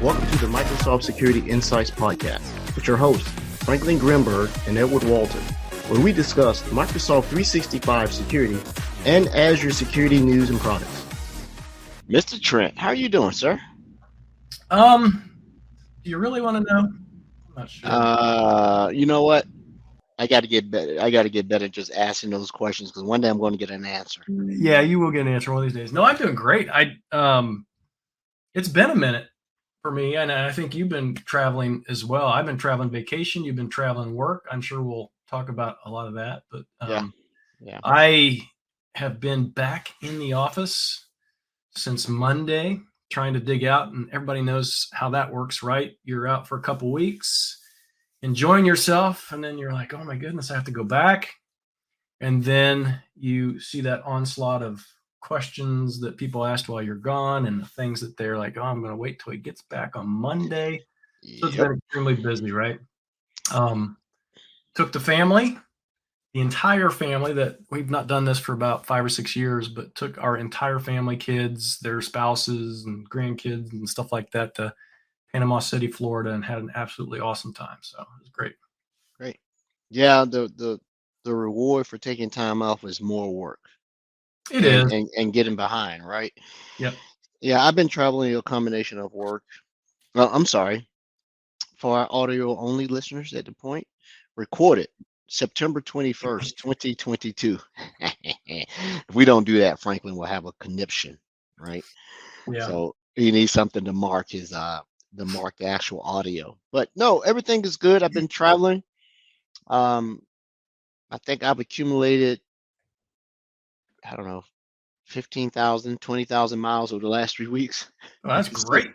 Welcome to the Microsoft Security Insights Podcast with your hosts, Franklin Grimberg and Edward Walton, where we discuss Microsoft 365 security and Azure security news and products. Mr. Trent, how are you doing, sir? Do you really want to know? I'm not sure. You know what? I got to get better. I got to get better at just asking those questions because one day I'm going to get an answer. Yeah, you will get an answer one of these days. No, I'm doing great. It's been a minute for me, and I think you've been traveling as well. I've been traveling vacation. You've been traveling work. I'm sure we'll talk about a lot of that. But Yeah. I have been back in the office since Monday, trying to dig out, and everybody knows how that works, right? You're out for a couple weeks, enjoying yourself, and then you're like, oh my goodness, I have to go back. And then you see that onslaught of questions that people asked while you're gone and the things that they're like, oh, I'm going to wait till he gets back on Monday. So it's been extremely busy, right? Took the family, the entire family, that we've not done this for about 5 or 6 years, but took our entire family, kids, their spouses and grandkids and stuff like that to Panama City, Florida, and had an absolutely awesome time. So it was great. Great. Yeah, the reward for taking time off is more work. It is. And getting behind, right? Yep. Yeah, I've been traveling a combination of work. Well, I'm sorry. For our audio only listeners at the point, recorded September 21st, 2022. If we don't do that, Franklin will have a conniption, right? Yeah. So he needs something to mark his the actual audio. But no, everything is good. I've been traveling. I think I've accumulated, I don't know, 15,000, 20,000 miles over the last 3 weeks. Oh, that's great.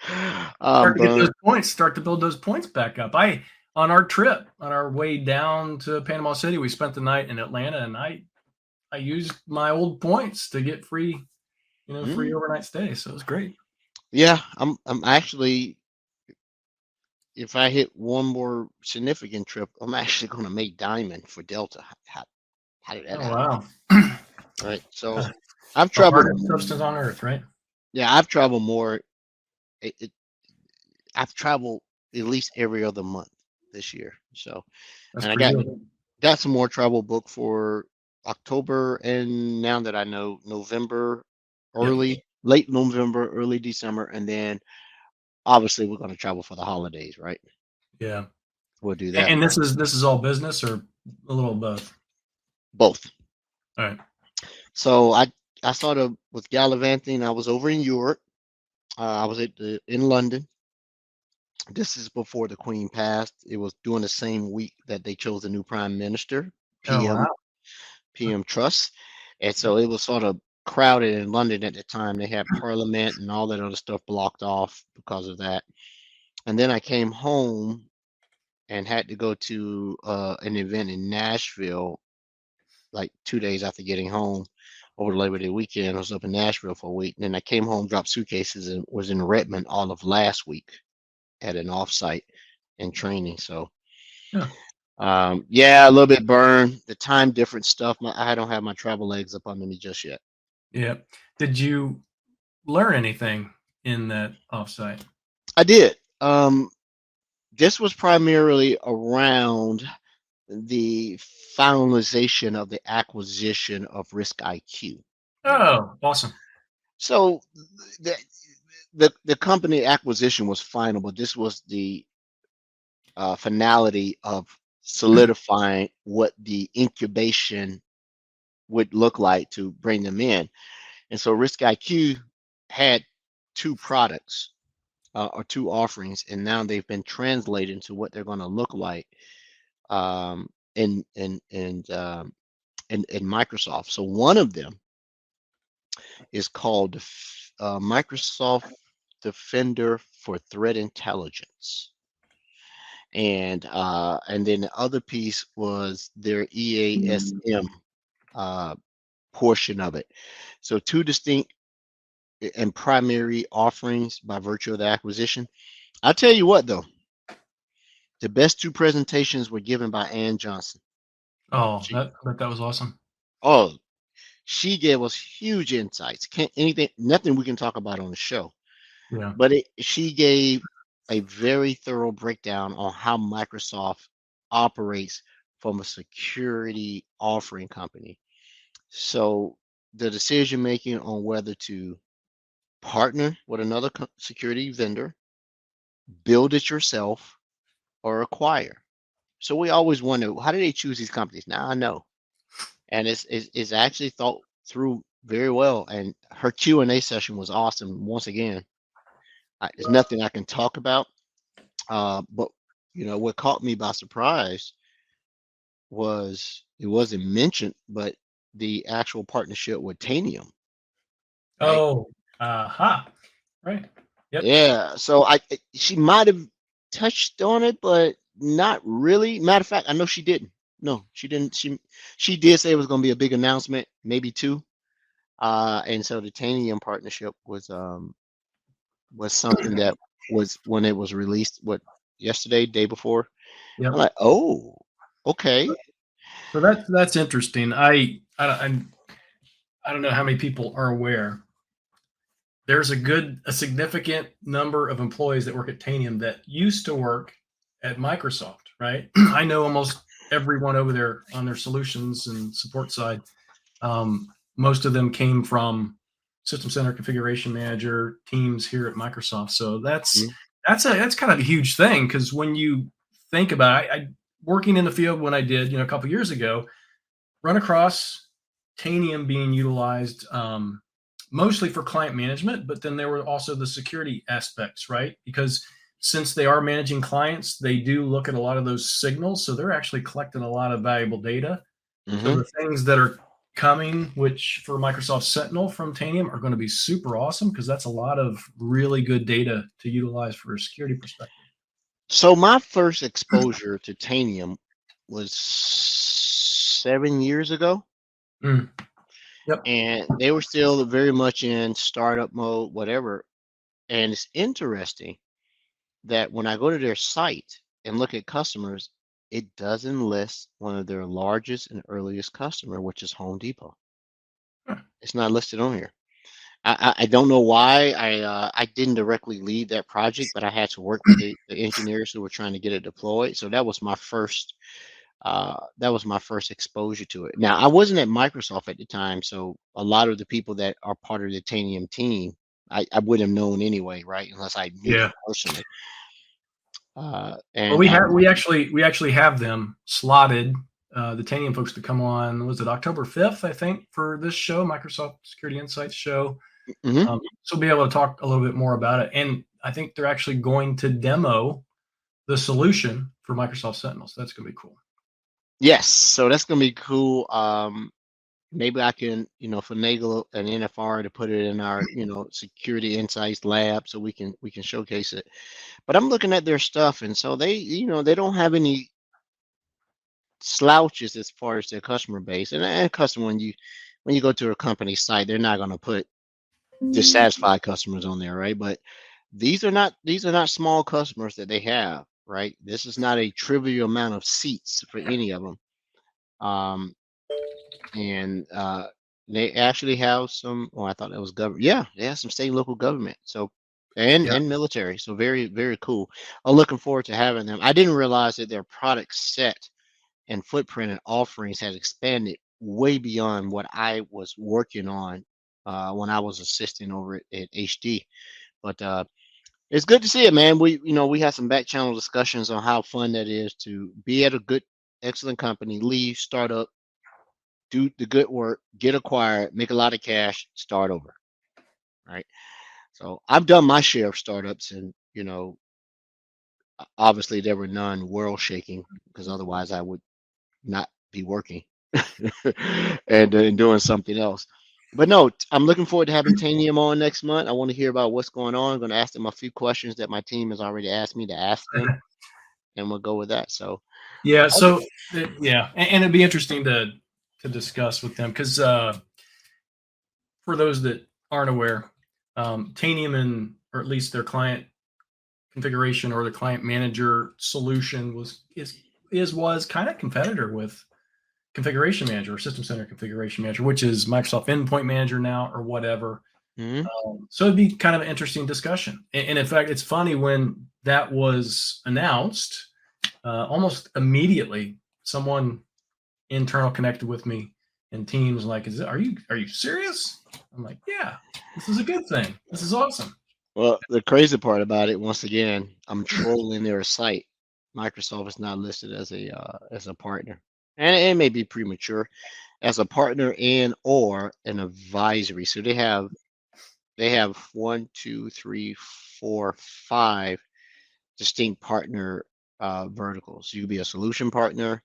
Start to get those points, start to build those points back up. On our trip, on our way down to Panama City, we spent the night in Atlanta, and I used my old points to get free overnight stay. So it was great. Yeah, I'm actually, if I hit one more significant trip, I'm actually going to make diamond for Delta. How did that happen? Wow. Right. So I've traveled. Hardest substance on earth, right? Yeah, I've traveled more. I've traveled at least every other month this year. So, That's and I got some more travel booked for October, and now that I know November, late November, early December, and then obviously we're going to travel for the holidays, right? Yeah, we'll do that. And this is all business or a little of both? Both. All right. So I started with gallivanting. I was over in Europe. I was in London. This is before the Queen passed. It was during the same week that they chose a new prime minister, PM Truss. And so it was sort of crowded in London at the time. They had Parliament and all that other stuff blocked off because of that. And then I came home and had to go to an event in Nashville like 2 days after getting home over the Labor Day weekend. I was up in Nashville for a week. And then I came home, dropped suitcases, and was in Redmond all of last week at an offsite and training. So a little bit burned. The time difference stuff. I don't have my travel legs up under me just yet. Yeah. Did you learn anything in that offsite? I did. This was primarily around the finalization of the acquisition of RiskIQ. Oh, awesome. So the company acquisition was final, but this was the finality of solidifying what the incubation would look like to bring them in. And so RiskIQ had 2 products or 2 offerings, and now they've been translated into what they're going to look like in Microsoft. So one of them is called Microsoft Defender for Threat Intelligence, and then the other piece was their EASM portion of it. So 2 distinct and primary offerings by virtue of the acquisition. I'll tell you what, though, the best 2 presentations were given by Ann Johnson. Oh, that was awesome. Oh, she gave us huge insights. Nothing we can talk about on the show. Yeah. But she gave a very thorough breakdown on how Microsoft operates from a security offering company. So the decision making on whether to partner with another security vendor, build it yourself, or acquire. So we always wonder, how do they choose these companies? Now I know, and it's actually thought through very well. And her Q&A session was awesome. Once again, there's nothing I can talk about, but what caught me by surprise was it wasn't mentioned, but the actual partnership with Tanium, right? Oh, aha. Right. Yep. Yeah. So she might have touched on it, but not really. Matter of fact, I know she didn't. No, she didn't. She did say it was going to be a big announcement, maybe two. And so the Tanium partnership was something that was when it was released, what, yesterday, day before. Yep. I'm like, oh, okay. So that's interesting. I don't know how many people are aware. There's a significant number of employees that work at Tanium that used to work at Microsoft, right? I know almost everyone over there on their solutions and support side. Most of them came from System Center Configuration Manager teams here at Microsoft. So that's kind of a huge thing, because when you think about it, I working in the field when I did, a couple years ago, run across Tanium being utilized mostly for client management, but then there were also the security aspects, right? Because since they are managing clients, they do look at a lot of those signals. So they're actually collecting a lot of valuable data. So the things that are coming, which for Microsoft Sentinel from Tanium, are going to be super awesome, because that's a lot of really good data to utilize for a security perspective. So my first exposure to Tanium was 7 years ago. Yep. And they were still very much in startup mode, whatever. And it's interesting that when I go to their site and look at customers, it doesn't list one of their largest and earliest customer, which is Home Depot. It's not listed on here. I don't know why. I didn't directly lead that project, but I had to work with the engineers who were trying to get it deployed. So that was my first exposure to it. Now, I wasn't at Microsoft at the time, so a lot of the people that are part of the Tanium team, I would have known anyway, right? Unless I knew them personally. And we actually have them slotted, the Tanium folks, to come on. Was it October 5th, I think, for this show, Microsoft Security Insights show. So we'll be able to talk a little bit more about it. And I think they're actually going to demo the solution for Microsoft Sentinel. So that's going to be cool. Yes, so that's going to be cool. Maybe I can, finagle an NFR to put it in our, Security Insights lab so we can showcase it. But I'm looking at their stuff, and so they, they don't have any slouches as far as their customer base. And customer, when you go to a company site, they're not going to put dissatisfied customers on there, right? But these are not small customers that they have, right? This is not a trivial amount of seats for any of them. And they actually have some. Oh, I thought that was government. Yeah, they have some state and local government. So and military. So very, very cool. I'm looking forward to having them. I didn't realize that their product set and footprint and offerings had expanded way beyond what I was working on when I was assisting over at HD. But it's good to see it, man. We had some back channel discussions on how fun that is to be at a good, excellent company, leave, start up, do the good work, get acquired, make a lot of cash, start over. Right. So I've done my share of startups, and obviously there were none world shaking, because otherwise I would not be working and doing something else. But no, I'm looking forward to having Tanium on next month. I want to hear about what's going on. I'm going to ask them a few questions that my team has already asked me to ask them, and we'll go with that. So yeah, and it'd be interesting to discuss with them, because for those that aren't aware, Tanium, or at least their client configuration or the client manager solution, was kind of competitor with Configuration Manager or System Center Configuration Manager, which is Microsoft Endpoint Manager now, or whatever. Mhm. So it'd be kind of an interesting discussion. And in fact, it's funny when that was announced, almost immediately, someone internal connected with me in Teams, like, are you serious? I'm like, yeah, this is a good thing. This is awesome. Well, the crazy part about it, once again, I'm trolling their site. Microsoft is not listed as a partner, and it may be premature as a partner and or an advisory. So they have one, two, three, four, five distinct partner verticals. You could be a solution partner,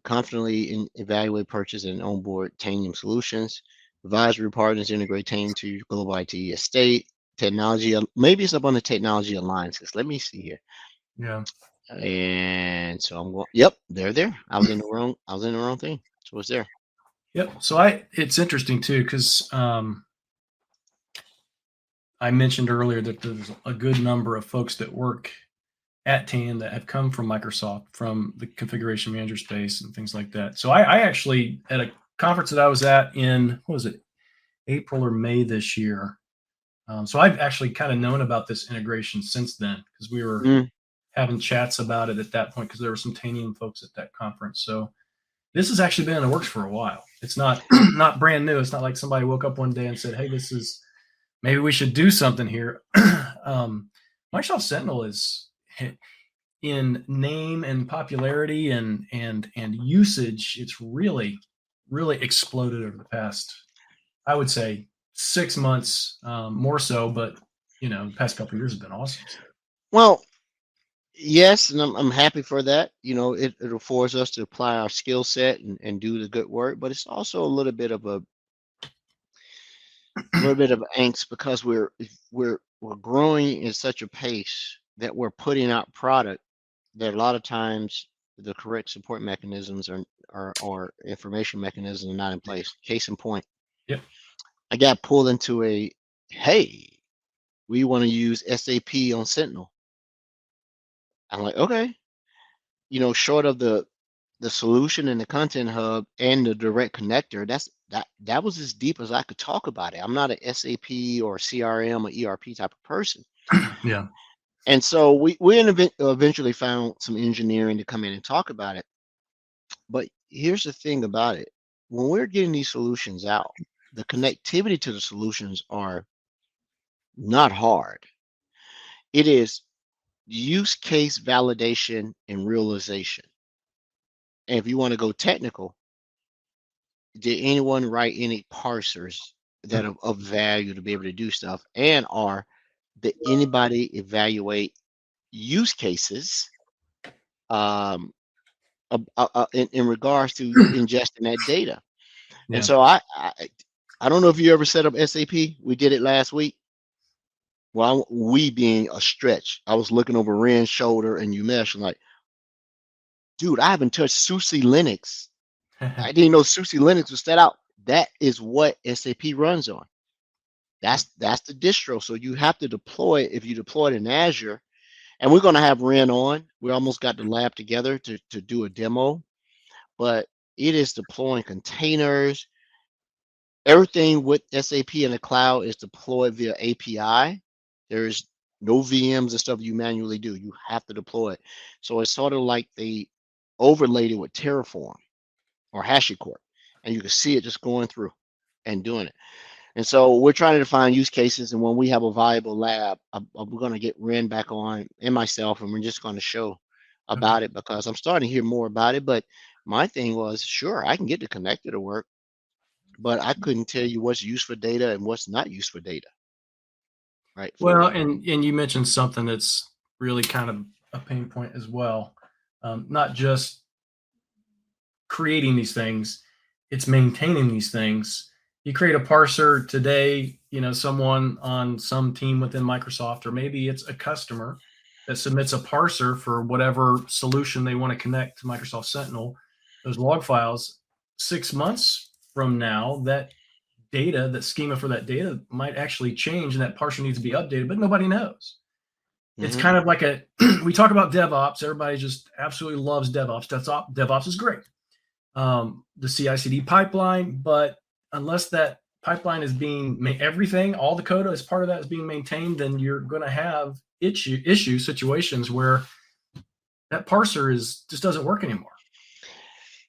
confidently evaluate, purchase, and onboard Tanium solutions. Advisory partners integrate Tanium to your global IT estate. Technology, maybe it's up on the technology alliances. Let me see here. Yeah. And so I'm going. Yep, they're there. I was in the wrong thing. So it's there. Yep. So it's interesting too, because I mentioned earlier that there's a good number of folks that work at TAN that have come from Microsoft, from the configuration manager space and things like that. So I actually, at a conference that I was at in, what was it, April or May this year. So I've actually kind of known about this integration since then, because we were having chats about it at that point, because there were some Tanium folks at that conference. So this has actually been in the works for a while. It's not not brand new. It's not like somebody woke up one day and said, hey, this is, maybe we should do something here. Microsoft Sentinel is, in name and popularity and usage, it's really exploded over the past, I would say, 6 months, more so, but the past couple of years have been awesome. Well, yes, and I'm happy for that. It affords us to apply our skill set and do the good work, but it's also a little bit of angst, because we're growing in such a pace that we're putting out product that a lot of times the correct support mechanisms or information mechanisms are not in place. Case in point, Yep. I got pulled into hey, we want to use SAP on Sentinel. I'm like, okay, short of the solution and the content hub and the direct connector, that was as deep as I could talk about it. I'm not an SAP or CRM or ERP type of person. Yeah. And so we eventually found some engineering to come in and talk about it. But here's the thing about it. When we're getting these solutions out, the connectivity to the solutions are not hard. It is use case validation and realization. And if you want to go technical, did anyone write any parsers that are of value to be able to do stuff? And did anybody evaluate use cases in regards to ingesting that data? Yeah. And so I don't know if you ever set up SAP. We did it last week. Well, we being a stretch. I was looking over Ren's shoulder and Umesh, and like, dude, I haven't touched SUSE Linux. I didn't know SUSE Linux was set out. That is what SAP runs on. That's the distro. So you have to deploy it. If you deploy it in Azure, and we're going to have Ren on. We almost got the lab together to do a demo, but it is deploying containers. Everything with SAP in the cloud is deployed via API. There's no VMs and stuff you manually do. You have to deploy it. So it's sort of like they overlaid it with Terraform or HashiCorp, and you can see it just going through and doing it. And so we're trying to define use cases, and when we have a viable lab, I'm going to get Ren back on and myself, and we're just going to show about it, because I'm starting to hear more about it. But my thing was, sure, I can get the connector to work, but I couldn't tell you what's used for data and what's not used for data. Right. Well, and you mentioned something that's really kind of a pain point as well. Not just creating these things, it's maintaining these things. You create a parser today, someone on some team within Microsoft, or maybe it's a customer that submits a parser for whatever solution they want to connect to Microsoft Sentinel, those log files. 6 months from now, that data, that schema for that data might actually change, and that parser needs to be updated, but nobody knows. Mm-hmm. It's kind of like we talk about DevOps. Everybody just absolutely loves DevOps. DevOps is great. The CI/CD pipeline, but unless that pipeline is being everything, all the code as part of that is being maintained, then you're going to have issue situations where that parser just doesn't work anymore.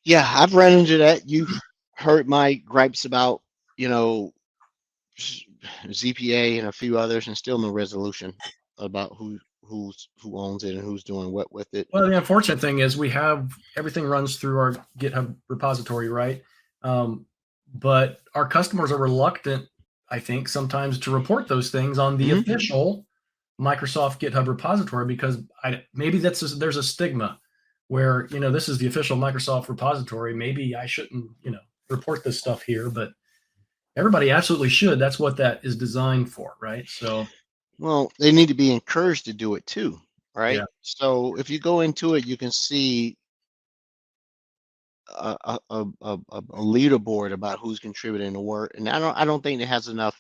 Yeah, I've run into that. You've heard my gripes about, ZPA and a few others, and still no resolution about who owns it and who's doing what with it. Well, the unfortunate thing is we have everything runs through our GitHub repository, right? But our customers are reluctant, I think, sometimes to report those things on the official Microsoft GitHub repository because maybe there's a stigma where, this is the official Microsoft repository. Maybe I shouldn't, report this stuff here, but everybody absolutely should. That's what that is designed for, right? So, well, they need to be encouraged to do it too, right? Yeah. So if you go into it, you can see a leaderboard about who's contributing to work, and I don't think it has enough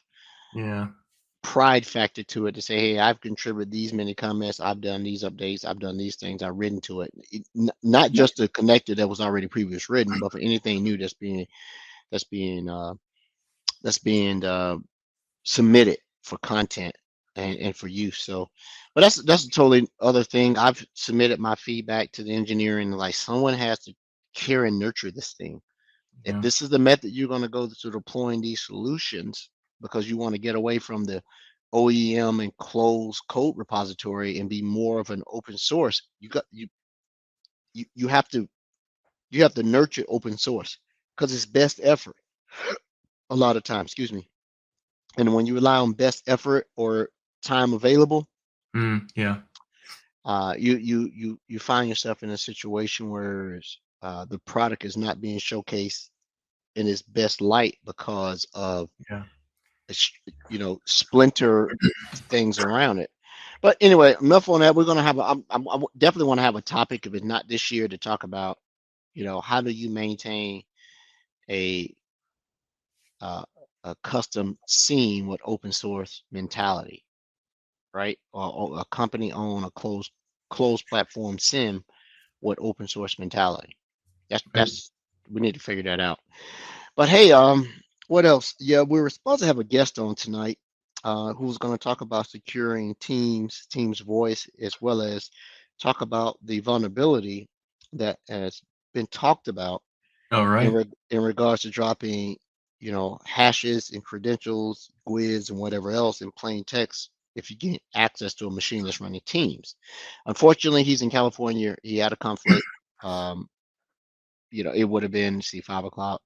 pride factor to it to say, hey, I've contributed these many comments, I've done these updates, I've done these things, I've written to it. Not just the connector that was already previously written, but for anything new that's being submitted for content and for use. So, but that's a totally other thing. I've submitted my feedback to the engineering, like someone has to care and nurture this thing. If this is the method you're going to go to deploying these solutions because you want to get away from the OEM and closed code repository and be more of an open source, you have to nurture open source because it's best effort a lot of times, excuse me. And when you rely on best effort or time available, you find yourself in a situation where the product is not being showcased in its best light because of splinter things around it. But anyway, enough on that. We're gonna have I definitely want to have a topic, if it's not this year, to talk about how do you maintain a custom scene with open source mentality, right? Or a company own a closed platform SIM with open source mentality. That's we need to figure that out. But hey, what else? Yeah, we were supposed to have a guest on tonight who's going to talk about securing Teams voice, as well as talk about the vulnerability that has been talked about in regards to dropping hashes and credentials, GUIDs, and whatever else in plain text if you get access to a machine that's running Teams. Unfortunately, he's in California. He had a conflict. It would have been 5 o'clock,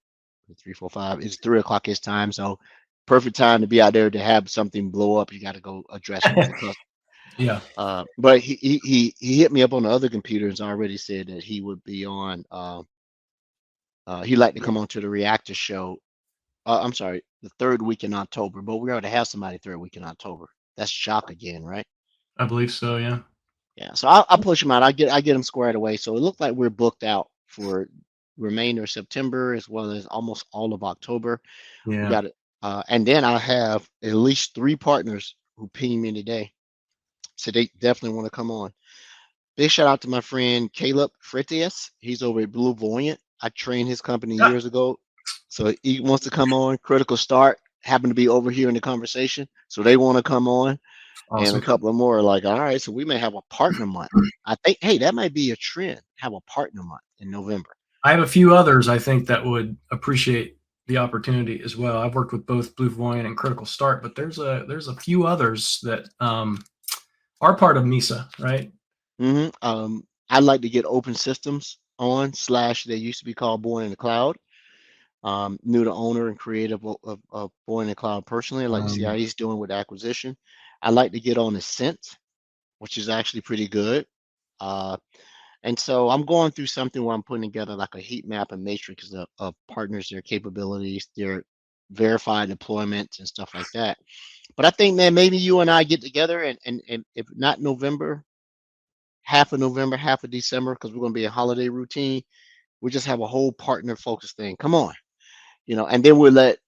3, 4, 5. It's 3 o'clock his time, so perfect time to be out there to have something blow up. You got to go address it. Yeah. But he hit me up on the other computers and already said that he would be on. He'd like to come on to the Reactor show. I'm sorry, the third week in October. But we already have somebody third week in October. That's Shock again, right? I believe so. Yeah. Yeah. So I'll push him out. I get him squared away. So it looked like we're booked out for remainder of September as well as almost all of October. Yeah. We got it. And then I have at least 3 partners who pinged me today. So they definitely want to come on. Big shout out to my friend Caleb Fritius. He's over at Blue Voyant. I trained his company years ago. So he wants to come on. Critical Start happened to be over here in the conversation. So they want to come on. Awesome. And a couple of more are like, all right, so we may have a partner month. I think, hey, that might be a trend. Have a partner month in November. I have a few others I think that would appreciate the opportunity as well. I've worked with both Blue Voyant and Critical Start, but there's a few others that are part of MISA, right? I'd like to get Open Systems on / they used to be called Born in the Cloud. Knew the owner and creator of Born in the Cloud personally. I'd like to see how he's doing with acquisition. I'd like to get on Ascent, which is actually pretty good. And so I'm going through something where I'm putting together like a heat map and matrix of partners, their capabilities, their verified deployments and stuff like that. But I think, man, maybe you and I get together and if not November, half of November, half of December, because we're going to be a holiday routine, we just have a whole partner focused thing. Come on, and then we'll let,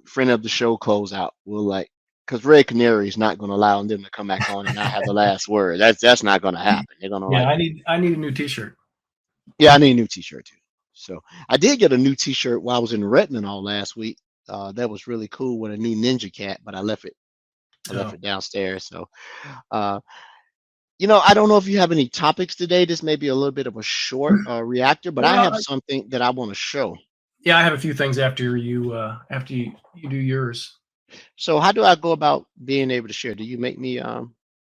friend of the show close out. We'll because Red Canary is not going to allow them to come back on and not have the last word. That's not going to happen. They're going to I need a new T-shirt. Yeah, I need a new T-shirt too. So I did get a new T-shirt while I was in Redmond all last week. that was really cool with a new Ninja Cat, but I left it. I left Oh, it downstairs. So, uh, I don't know if you have any topics today. This may be a little bit of a short reactor, but I well, have something that I want to show. yeah, I have a few things after you do yours. So, how do I go about being able to share? Do you make me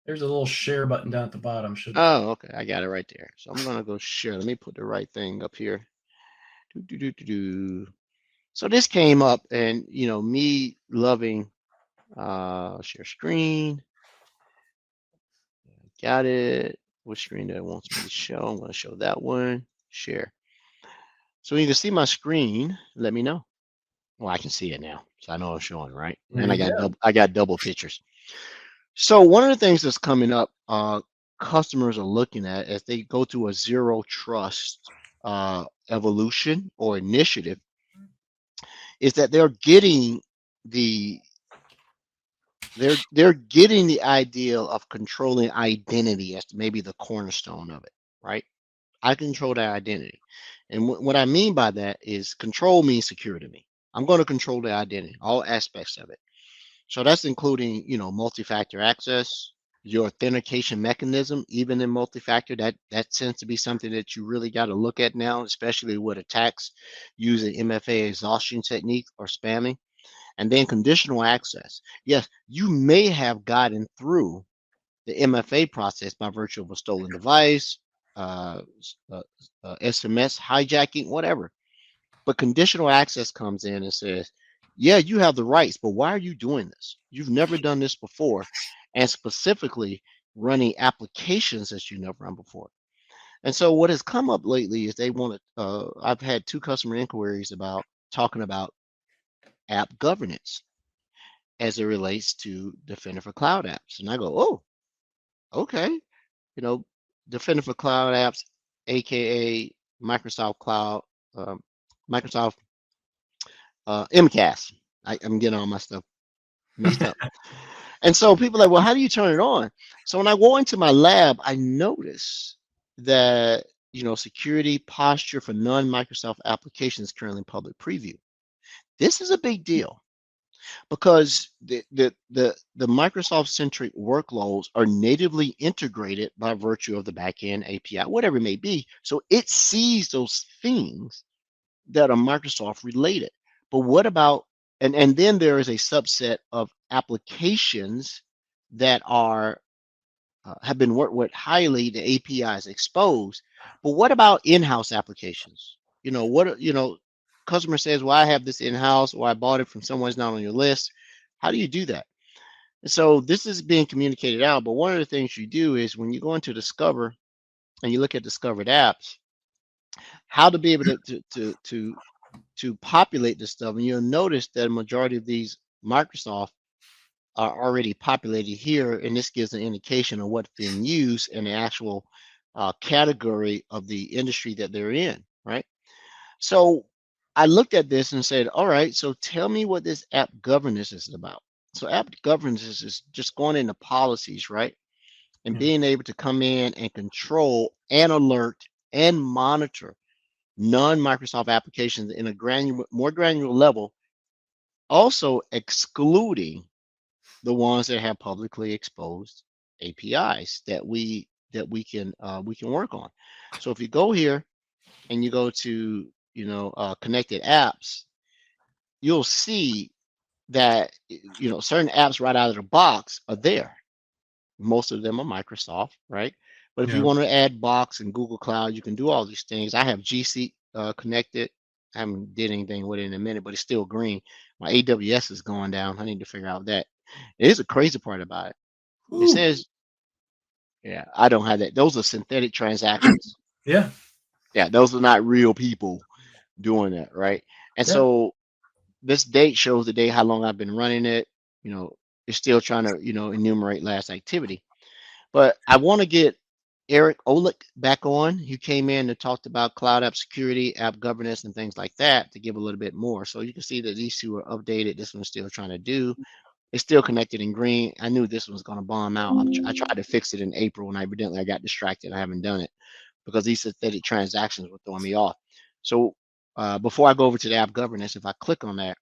There's a little share button down at the bottom. Should Oh, okay. I got it right there. So I'm gonna go share. Let me put the right thing up here. Do, do, do, do, do. So this came up, and me loving share screen. Got it. Which screen that it wants me to show? I'm gonna show that one. Share. So you can see my screen. Let me know. Well, I can see it now, so I know I'm showing, right? there And you go. I got double pictures. So one of the things that's coming up, customers are looking at as they go through a zero trust evolution or initiative, is that the they're getting the ideal of controlling identity as maybe the cornerstone of it, right? I control that identity, and what I mean by that is control means secure to me. I'm going to control the identity, all aspects of it. So that's including, multi-factor access, your authentication mechanism, even in multi-factor. That tends to be something that you really got to look at now, especially with attacks using MFA exhaustion technique or spamming. And then conditional access. Yes, you may have gotten through the MFA process by virtue of a stolen device, uh, SMS hijacking, whatever. But conditional access comes in and says, yeah, you have the rights, but why are you doing this? You've never done this before, and specifically running applications that you never run before. And so what has come up lately is they want to, I've had 2 customer inquiries about talking about app governance as it relates to Defender for Cloud apps. And I go, oh, okay. Defender for Cloud apps, AKA Microsoft Cloud, um, Microsoft MCAS. I'm getting all my stuff messed up. And so people are like, well, how do you turn it on? So when I go into my lab, I notice that, security posture for non-Microsoft applications currently in public preview. This is a big deal because the Microsoft centric workloads are natively integrated by virtue of the backend API, whatever it may be. So it sees those things that are Microsoft related. But what about, and then there is a subset of applications that are have been worked with highly, the APIs exposed. But what about in-house applications? Customer says, well, I have this in-house, or I bought it from someone's not on your list. How do you do that? And so this is being communicated out. But one of the things you do is when you go into Discover and you look at discovered apps, how to be able to populate this stuff, and you'll notice that a majority of these Microsoft are already populated here, and this gives an indication of what's being used in the actual category of the industry that they're in, right? So I looked at this and said, all right, so tell me what this app governance is about. So app governance is just going into policies, right? And being able to come in and control and alert and monitor non-Microsoft applications in a more granular level, also excluding the ones that have publicly exposed APIs that we can work on. So if you go here and you go to connected apps, you'll see that certain apps right out of the box are there. Most of them are Microsoft, right? But if you Yeah. want to add Box and Google Cloud, you can do all these things. I have G Suite connected. I haven't did anything with it in a minute, but it's still green. My AWS is going down. I need to figure out that. It is a crazy part about it. It Ooh. says, yeah, I don't have that. Those are synthetic transactions. Yeah. Yeah, those are not real people doing that, right? And Yeah. so this date shows the day how long I've been running it. It's still trying to, enumerate last activity. But I want to get Eric Olick back on. He came in and talked about cloud app security, app governance, and things like that to give a little bit more. So you can see that these two are updated. This one's still trying to do. It's still connected in green. I knew this one's going to bomb out. I tried to fix it in April, and evidently I got distracted. I haven't done it because these synthetic transactions were throwing me off. So before I go over to the app governance, if I click on that,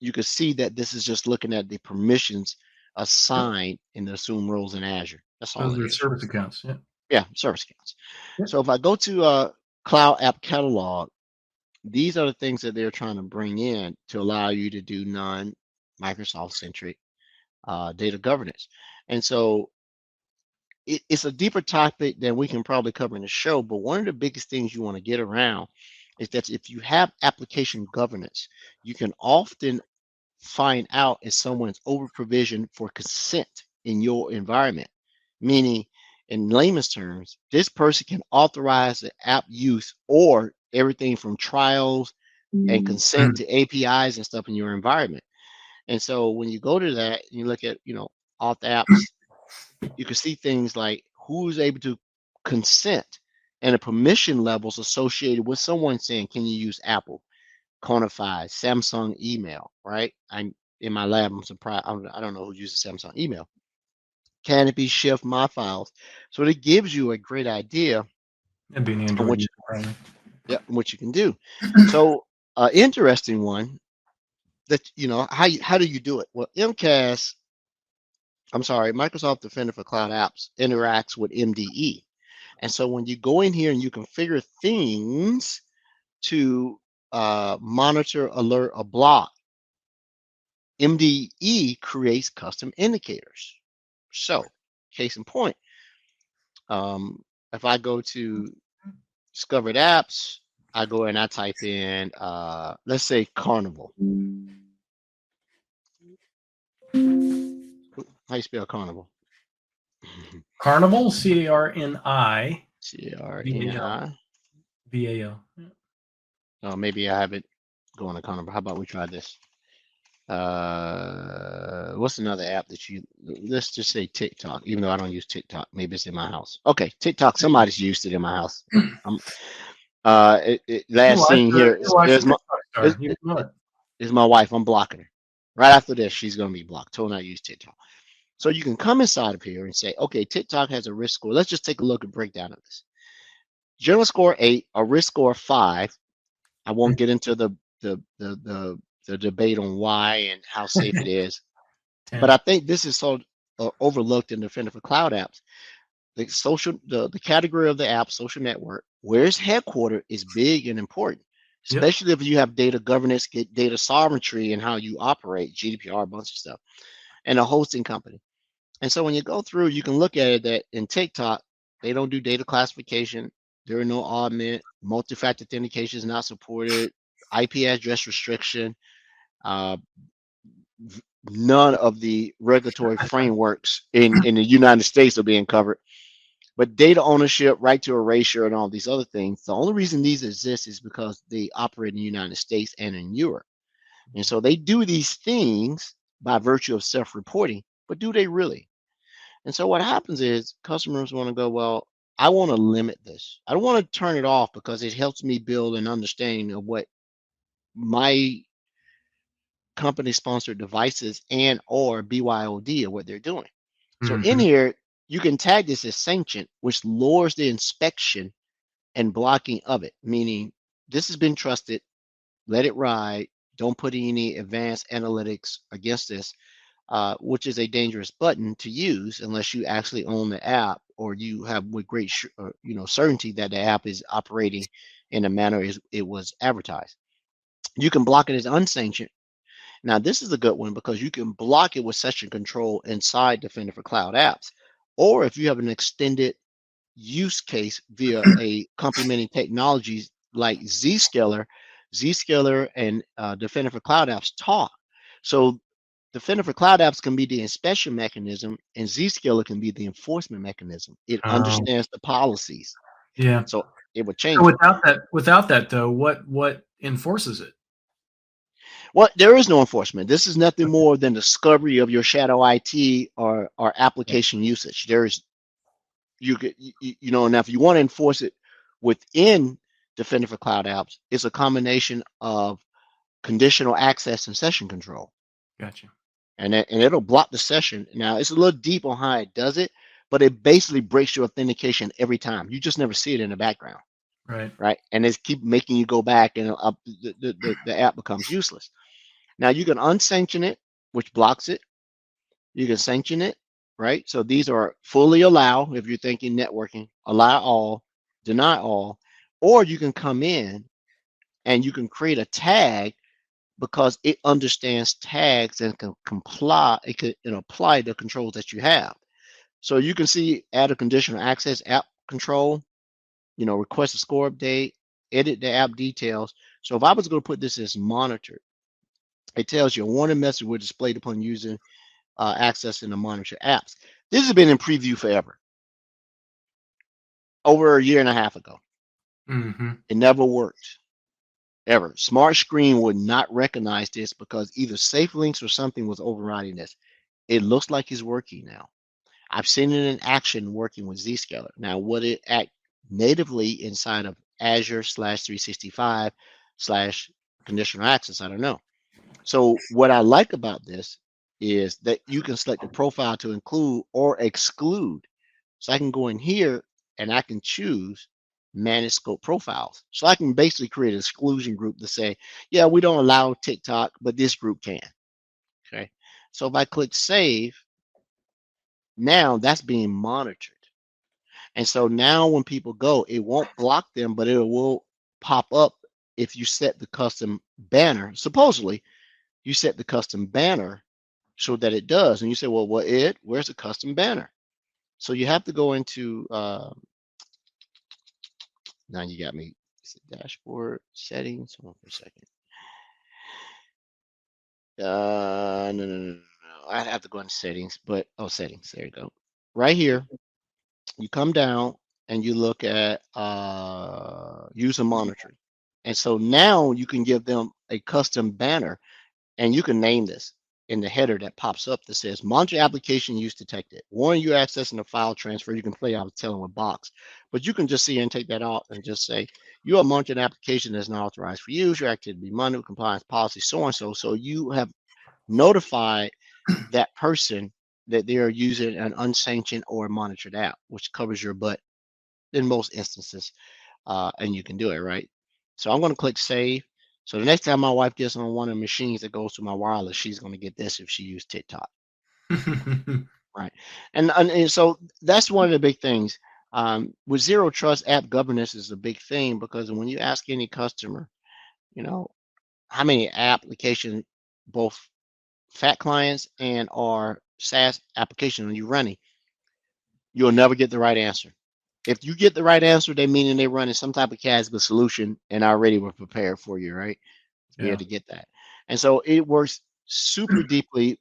you can see that this is just looking at the permissions assigned in the assumed roles in Azure. That's all Those it are is. service accounts. Yeah. Yeah, service accounts. Yep. So if I go to Cloud App Catalog, these are the things that they're trying to bring in to allow you to do non-Microsoft centric data governance. And so it's a deeper topic than we can probably cover in the show, but one of the biggest things you want to get around is that if you have application governance, you can often find out if someone's over provisioned for consent in your environment. Meaning, in layman's terms, this person can authorize the app use or everything from trials and consent to APIs and stuff in your environment. And so when you go to that and you look at, auth apps, you can see things like who's able to consent and the permission levels associated with someone saying, can you use Apple, Conify, Samsung email, right? I'm in my lab, I'm surprised. I don't know who uses Samsung email. Canopy, Shift, My Files. So it gives you a great idea That'd be an Android user, probably. Yeah, what you can do. So interesting one that, how do you do it? Well, Microsoft Defender for Cloud Apps interacts with MDE. And so when you go in here and you configure things to monitor, alert, or block, MDE creates custom indicators. So, case in point, if I go to discovered apps, I go and I type in, let's say Carnival. How you spell Carnival? Carnival, C-A-R-N-I. C-A-R-N-I. V-A-L. Oh, maybe I have it going to Carnival. How about we try this? What's another app that let's just say TikTok, even though I don't use TikTok. Maybe it's in my house. Okay, TikTok, somebody's used it in my house. Last scene here is my wife. I'm blocking her. Right after this, she's going to be blocked. Told not to use TikTok. So you can come inside of here and say, okay, TikTok has a risk score. Let's just take a look at breakdown of this. General score 8, a risk score 5. I won't get into the debate on why and how safe it is, but I think this is so overlooked in Defender for Cloud Apps. The category of the app, social network, where it's headquartered is big and important, especially if you have data governance, get data sovereignty, and how you operate, GDPR, a bunch of stuff, and a hosting company. And so when you go through, you can look at it that in TikTok, they don't do data classification. There are no augment, multi-factor authentication is not supported, IP address restriction. None of the regulatory frameworks in the United States are being covered. But data ownership, right to erasure, and all these other things, the only reason these exist is because they operate in the United States and in Europe. And so they do these things by virtue of self-reporting, but do they really? And so what happens is customers want to go, well, I want to limit this. I don't want to turn it off because it helps me build an understanding of what my company sponsored devices and or BYOD are what they're doing. So in here, you can tag this as sanctioned, which lowers the inspection and blocking of it, meaning this has been trusted, let it ride, don't put any advanced analytics against this, which is a dangerous button to use unless you actually own the app or you have with great certainty that the app is operating in a manner it was advertised. You can block it as unsanctioned. Now, this is a good one because you can block it with session control inside Defender for Cloud Apps. Or if you have an extended use case via a complementing technologies like Zscaler and Defender for Cloud Apps talk. So Defender for Cloud Apps can be the inspection mechanism and Zscaler can be the enforcement mechanism. It understands the policies. Yeah. So it would change. So without that though, what enforces it? Well, there is no enforcement. This is nothing more than discovery of your shadow IT or application usage. Now if you want to enforce it within Defender for Cloud Apps, it's a combination of conditional access and session control. Gotcha. And it'll block the session. Now, it's a little deep on how it does it, but it basically breaks your authentication every time. You just never see it in the background. Right. And it's keep making you go back and the app becomes useless. Now you can unsanction it, which blocks it. You can sanction it, right? So these are fully allow if you're thinking networking, allow all, deny all, or you can come in and you can create a tag because it understands tags and can comply, it can apply the controls that you have. So you can see add a conditional access app control, request a score update, edit the app details. So if I was going to put this as monitored, it tells you a warning message will displayed upon using accessing the monitor apps. This has been in preview forever, over a year and a half ago. Mm-hmm. It never worked, ever. Smart Screen would not recognize this because either SafeLinks or something was overriding this. It looks like it's working now. I've seen it in action working with Zscaler. Now, would it act natively inside of Azure /365 / conditional access? I don't know. So what I like about this is that you can select a profile to include or exclude. So I can go in here and I can choose manage scope profiles. So I can basically create an exclusion group to say, yeah, we don't allow TikTok, but this group can. Okay. So if I click save, now that's being monitored. And so now when people go, it won't block them, but it will pop up if you set the custom banner. Supposedly, you set the custom banner so that it does. And you say, well, where's the custom banner? So you have to go into, now you got me, dashboard settings. Hold on for a second. No. I have to go into settings, but, settings, there you go. Right here, you come down and you look at user monitoring. And so now you can give them a custom banner and you can name this in the header that pops up that says monitor application use detected. Warning you accessing a file transfer. You can play out telling with box, but you can just see and take that out and just say you are monitoring application that's not authorized for use. Your activity monitored compliance policy, so and so. So you have notified that person that they are using an unsanctioned or monitored app, which covers your butt in most instances, and you can do it, right? So I'm going to click save. So the next time my wife gets on one of the machines that goes to my wireless, she's going to get this if she used TikTok, right? And so that's one of the big things. With zero trust, app governance is a big thing because when you ask any customer, how many applications, both fat clients and or SaaS application are you running, you'll never get the right answer. If you get the right answer, they meaning they're running some type of CASB solution and already were prepared for you, right? To be able to get that. And so it works super deeply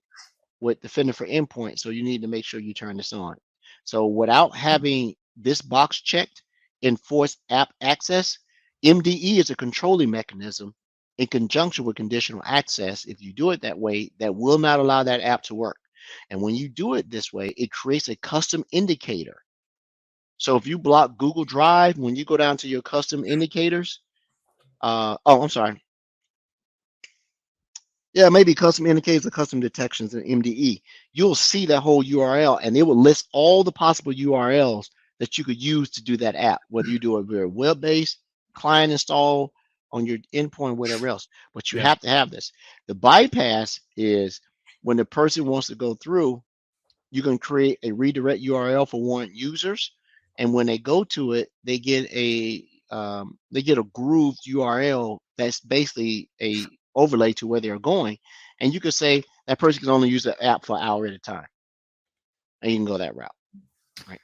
with Defender for Endpoint. So you need to make sure you turn this on. So without having this box checked, enforce app access, MDE is a controlling mechanism in conjunction with conditional access. If you do it that way, that will not allow that app to work. And when you do it this way, it creates a custom indicator. So if you block Google Drive, when you go down to your custom indicators, I'm sorry. Yeah, maybe custom indicators or custom detections in MDE. You'll see that whole URL and it will list all the possible URLs that you could use to do that app, whether you do it via web-based, client install, on your endpoint, whatever else. But you have to have this. The bypass is when the person wants to go through, you can create a redirect URL for warrant users. And when they go to it, they get a grooved URL that's basically a overlay to where they're going. And you could say that person can only use the app for an hour at a time. And you can go that route. Right.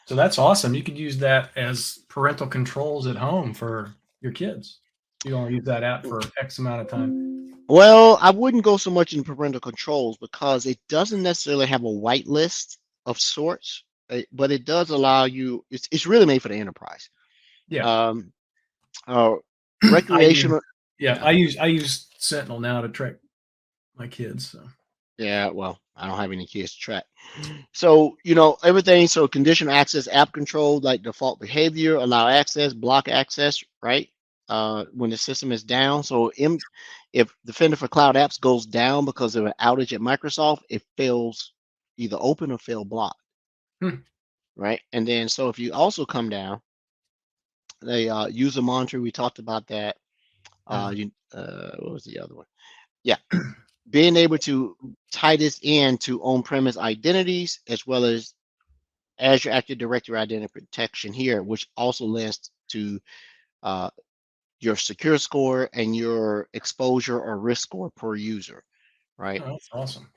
So that's awesome. You could use that as parental controls at home for your kids. You don't use that app for X amount of time. Well, I wouldn't go so much in parental controls because it doesn't necessarily have a whitelist of sorts, but it does allow you, it's really made for the enterprise. Yeah. Recreational. I use Sentinel now to track my kids. So. Yeah, well, I don't have any kids to track. So, everything. So conditional access, app control, like default behavior, allow access, block access, right? When the system is down. So if Defender for Cloud Apps goes down because of an outage at Microsoft, it fails either open or fail block. Right? And then, so if you also come down, the user monitor, we talked about that. What was the other one? Yeah, being able to tie this into on-premise identities as well as Azure Active Directory Identity Protection here, which also lends to uh, your secure score and your exposure or risk score per user, right? Oh, that's awesome.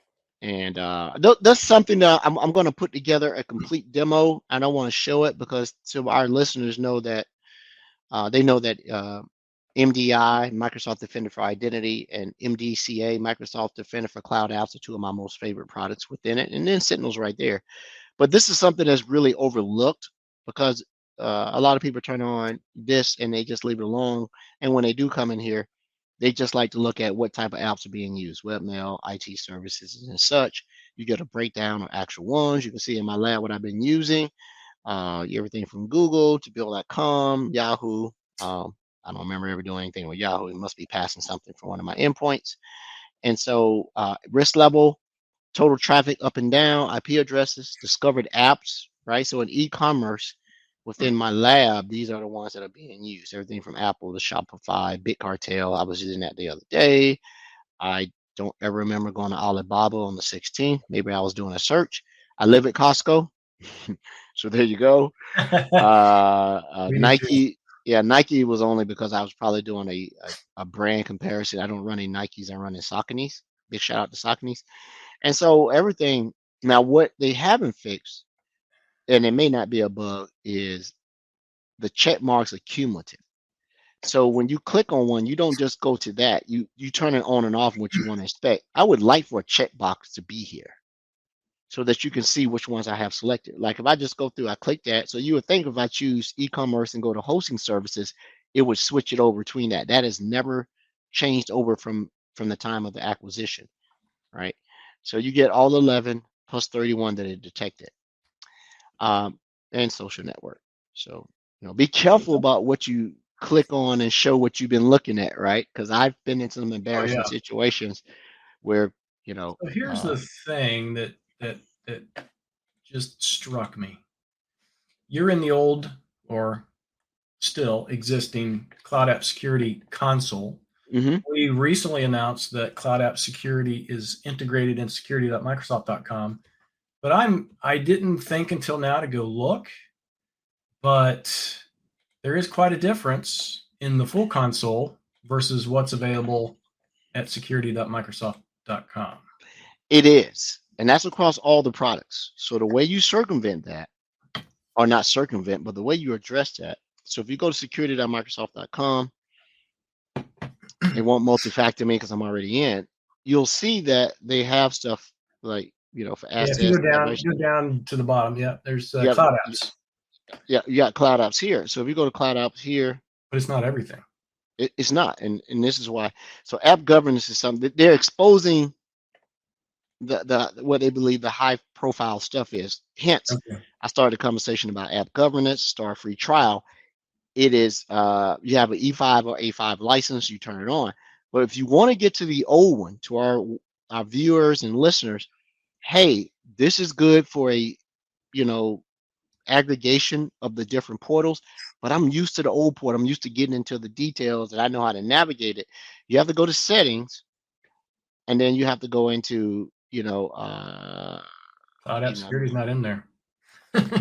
And that's something that I'm going to put together a complete demo. I don't want to show it because so our listeners know that they know that MDI, Microsoft Defender for Identity, and MDCA, Microsoft Defender for Cloud Apps, are two of my most favorite products within it. And then Sentinel's right there. But this is something that's really overlooked because a lot of people turn on this and they just leave it alone. And when they do come in here, they just like to look at what type of apps are being used, webmail, IT services, and such. You get a breakdown of actual ones. You can see in my lab what I've been using. Everything from Google to Bill.com, Yahoo. I don't remember ever doing anything with Yahoo. It must be passing something from one of my endpoints. And so risk level, total traffic up and down, IP addresses, discovered apps, right? So in e-commerce, within my lab, these are the ones that are being used. Everything from Apple to Shopify, BitCartel. I was using that the other day. I don't ever remember going to Alibaba on the 16th. Maybe I was doing a search. I live at Costco. So there you go. Nike. Yeah, Nike was only because I was probably doing a brand comparison. I don't run any Nikes. I run in Saucony's. Big shout out to Saucony's. And so everything now, what they haven't fixed, and it may not be a bug, is the check marks are cumulative. So when you click on one, you don't just go to that. You turn it on and off what you want to inspect. I would like for a checkbox to be here so that you can see which ones I have selected. Like if I just go through, I click that. So you would think if I choose e-commerce and go to hosting services, it would switch it over between that. That has never changed over from the time of the acquisition, right? So you get all 11 plus 31 that it detected, and social network. So, be careful about what you click on and show what you've been looking at, right? Because I've been in some embarrassing situations where, So here's the thing that just struck me. You're in the old or still existing Cloud App Security console. Mm-hmm. We recently announced that Cloud App Security is integrated in security.microsoft.com, but I didn't think until now to go look, but there is quite a difference in the full console versus what's available at security.microsoft.com. It is, and that's across all the products. So the way you circumvent that, or not circumvent, but the way you address that. So if you go to security.microsoft.com, it won't multi-factor me because I'm already in. You'll see that they have stuff like, for if you go down to the bottom, there's Cloud Apps. Yeah, you got Cloud Apps here. So if you go to Cloud Apps here, but it's not everything. It's not, and this is why. So app governance is something that they're exposing the what they believe the high profile stuff is. Hence, I started a conversation about app governance, start free trial. It is you have an E5 or A5 license, you turn it on. But if you want to get to the old one, to our viewers and listeners, hey, this is good for a aggregation of the different portals, but I'm used to the old port. I'm used to getting into the details and I know how to navigate it. You have to go to settings, and then you have to go into Cloud App Security is not in there.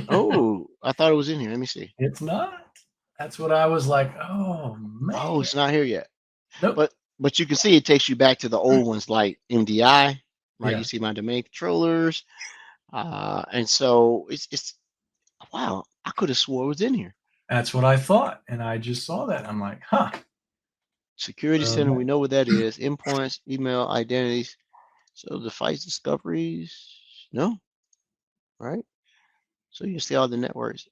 Oh, I thought it was in here. Let me see. It's not. That's what I was like. Oh man. Oh, it's not here yet. Nope. But you can see it takes you back to the old ones like MDI, right? Yeah. You see my domain controllers, and so it's wow. I could have swore it was in here. That's what I thought, and I just saw that. I'm like, huh. Security Center, we know what that is. Endpoints, email, identities. So device discoveries, no, right? So you see all the networks.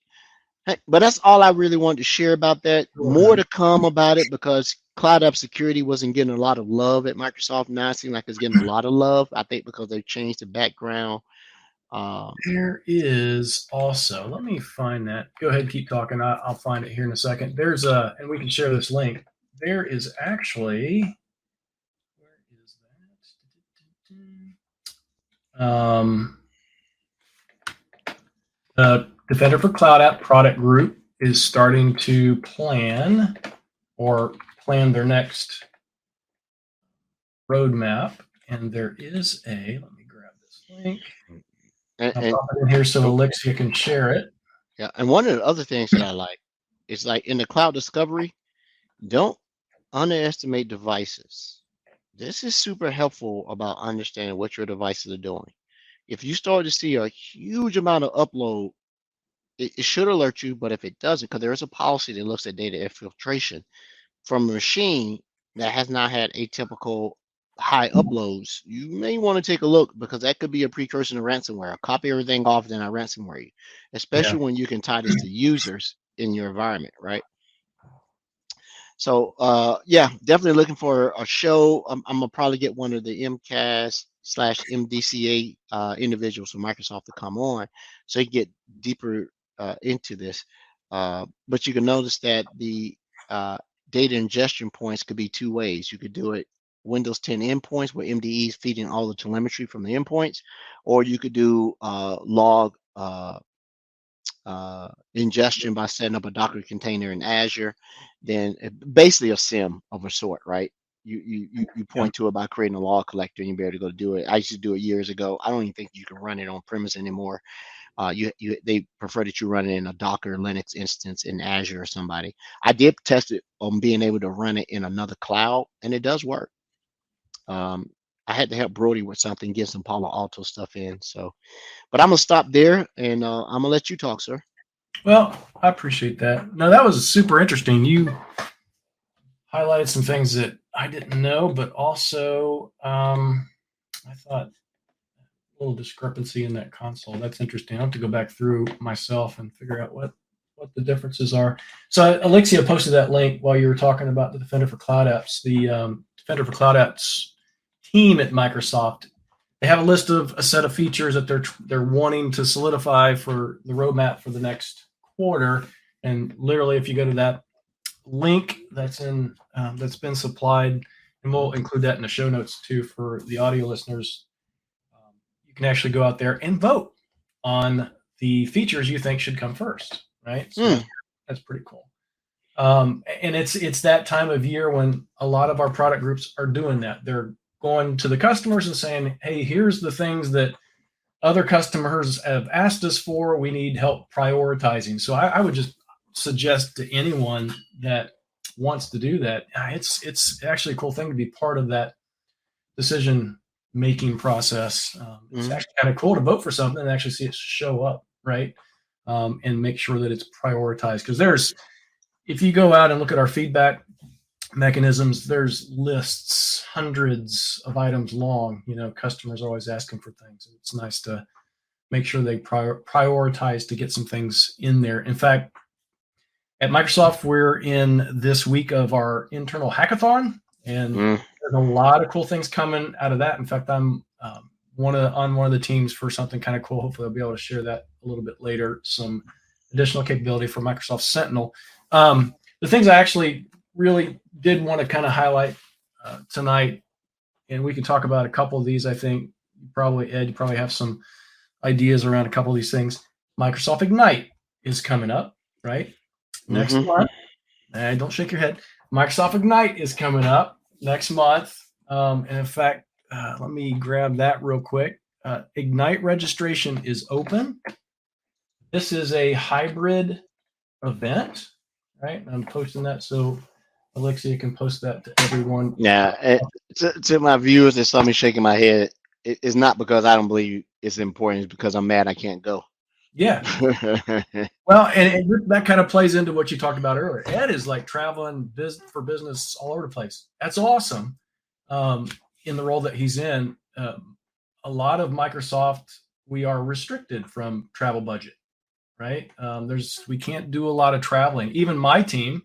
Hey, but that's all I really wanted to share about that. More to come about it because Cloud App Security wasn't getting a lot of love at Microsoft. Now it seems like it's getting a lot of love. I think because they changed the background. There is also, let me find that. Go ahead, keep talking. I'll find it here in a second. There's and we can share this link. There is actually, where is that? Defender for Cloud App product group is starting to plan their next roadmap, and there is let me grab this link. I'll And pop it in here so Alexia can share it. yeah, and one of the other things that I like is like in the cloud discovery, don't underestimate devices. This is super helpful about understanding what your devices are doing. If you start to see a huge amount of upload, it should alert you, but if it doesn't, because there is a policy that looks at data exfiltration from a machine that has not had atypical high uploads, you may want to take a look because that could be a precursor to ransomware. Copy everything off, then I ransomware you, especially when you can tie this to users in your environment, right? So yeah, definitely looking for a show. I'm gonna probably get one of the MCAS/MDCA individuals from Microsoft to come on so you can get deeper into this. But you can notice that the data ingestion points could be two ways. You could do it Windows 10 endpoints where MDE is feeding all the telemetry from the endpoints, or you could do log ingestion by setting up a Docker container in Azure. Then basically a SIM of a sort, right? You point to it by creating a log collector and you'll be able to go do it. I used to do it years ago. I don't even think you can run it on premise anymore. They prefer that you run it in a Docker Linux instance in Azure or somebody. I did test it on being able to run it in another cloud, and it does work. I had to help Brody with something, get some Palo Alto stuff in. So, but I'm gonna stop there, and I'm gonna let you talk, sir. Well, I appreciate that. No, that was super interesting. You highlighted some things that I didn't know, but also I thought a little discrepancy in that console. That's interesting. I have to go back through myself and figure out what the differences are. So Alexia posted that link while you were talking about the Defender for Cloud Apps. The Defender for Cloud Apps team at Microsoft, they have a list of a set of features that they're wanting to solidify for the roadmap for the next quarter. And literally, if you go to that link that's been supplied, and we'll include that in the show notes too for the audio listeners, you can actually go out there and vote on the features you think should come first, right? So that's pretty cool. And it's that time of year when a lot of our product groups are doing that. They're going to the customers and saying, hey, here's the things that other customers have asked us for. We need help prioritizing. So I would just suggest to anyone that wants to do that, it's actually a cool thing to be part of that decision-making process. It's actually kind of cool to vote for something and actually see it show up, right? And make sure that it's prioritized. Because if you go out and look at our feedback mechanisms, there's lists, hundreds of items long. Customers are always asking for things. It's nice to make sure they prioritize to get some things in there. In fact, at Microsoft, we're in this week of our internal hackathon, and there's a lot of cool things coming out of that. In fact, I'm on one of the teams for something kind of cool. Hopefully I'll be able to share that a little bit later, some additional capability for Microsoft Sentinel. The things I actually really did want to kind of highlight tonight, and we can talk about a couple of these. I think Ed, you probably have some ideas around a couple of these things. Microsoft Ignite is coming up, right? Next month. Don't shake your head. Microsoft Ignite is coming up next month. And in fact, let me grab that real quick. Ignite registration is open. This is a hybrid event, right? I'm posting that so Alexia can post that to everyone. Yeah, to my viewers that saw me shaking my head, it's not because I don't believe it's important. It's because I'm mad I can't go. Yeah. Well, and that kind of plays into what you talked about earlier. Ed is like traveling for business all over the place. That's awesome. In the role that he's in, a lot of Microsoft, we are restricted from travel budget, right? We can't do a lot of traveling. Even my team,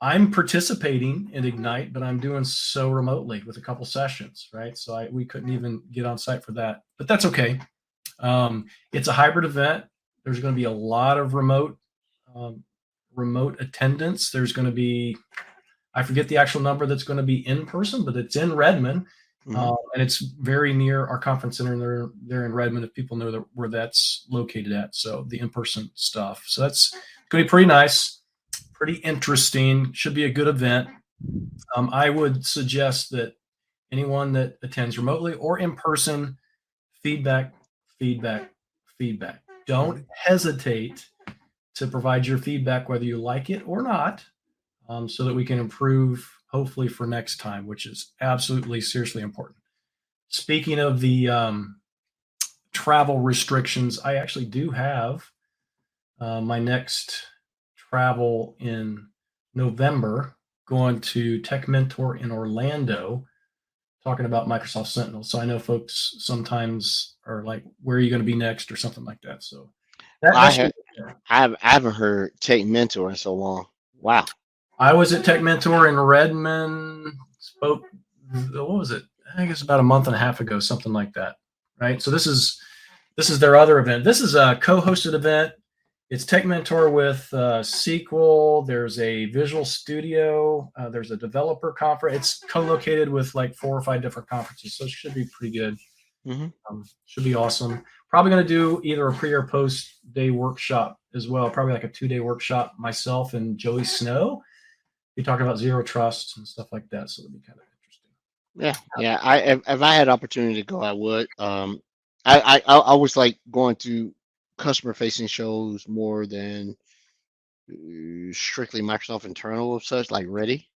I'm participating in Ignite, but I'm doing so remotely with a couple sessions, right? So we couldn't even get on site for that, but that's okay. It's a hybrid event. There's going to be a lot of remote attendance. There's going to be, I forget the actual number that's going to be in person, but it's in Redmond, and it's very near our conference center. They're in Redmond if people know where that's located at. So the in-person stuff. So that's going to be pretty nice. Pretty interesting. Should be a good event. I would suggest that anyone that attends remotely or in person, feedback, feedback, feedback. Don't hesitate to provide your feedback, whether you like it or not, so that we can improve, hopefully, for next time, which is absolutely seriously important. Speaking of the travel restrictions, I actually do have my next travel in November, going to Tech Mentor in Orlando, talking about Microsoft Sentinel. So I know folks sometimes are like, "Where are you going to be next?" or something like that. So I should have I haven't heard Tech Mentor in so long. Wow. I was at Tech Mentor in Redmond. Spoke. What was it? I think it's about a month and a half ago, something like that. Right. So this is their other event. This is a co-hosted event. It's Tech Mentor with SQL. There's a Visual Studio. There's a developer conference. It's co-located with like 4 or 5 different conferences, so it should be pretty good. Should be awesome. Probably going to do either a pre or post day workshop as well. Probably like a 2-day workshop, myself and Joey Snow. We talk about zero trust and stuff like that, so it'll be kind of interesting. Yeah. If I had opportunity to go, I would. I always like going to customer facing shows more than strictly Microsoft internal of such, like Ready.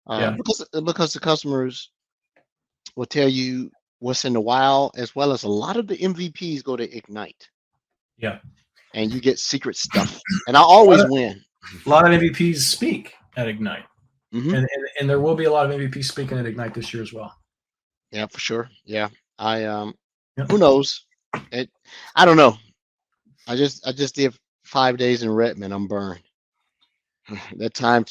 Yeah. Because the customers will tell you what's in the wild, as well as a lot of the MVPs go to Ignite. Yeah. And you get secret stuff. And I always win. A lot of MVPs speak at Ignite. And there will be a lot of MVPs speaking at Ignite this year as well. Yeah, for sure. Yeah. Who knows? I don't know. I just did 5 days in Redmond. I'm burned. That time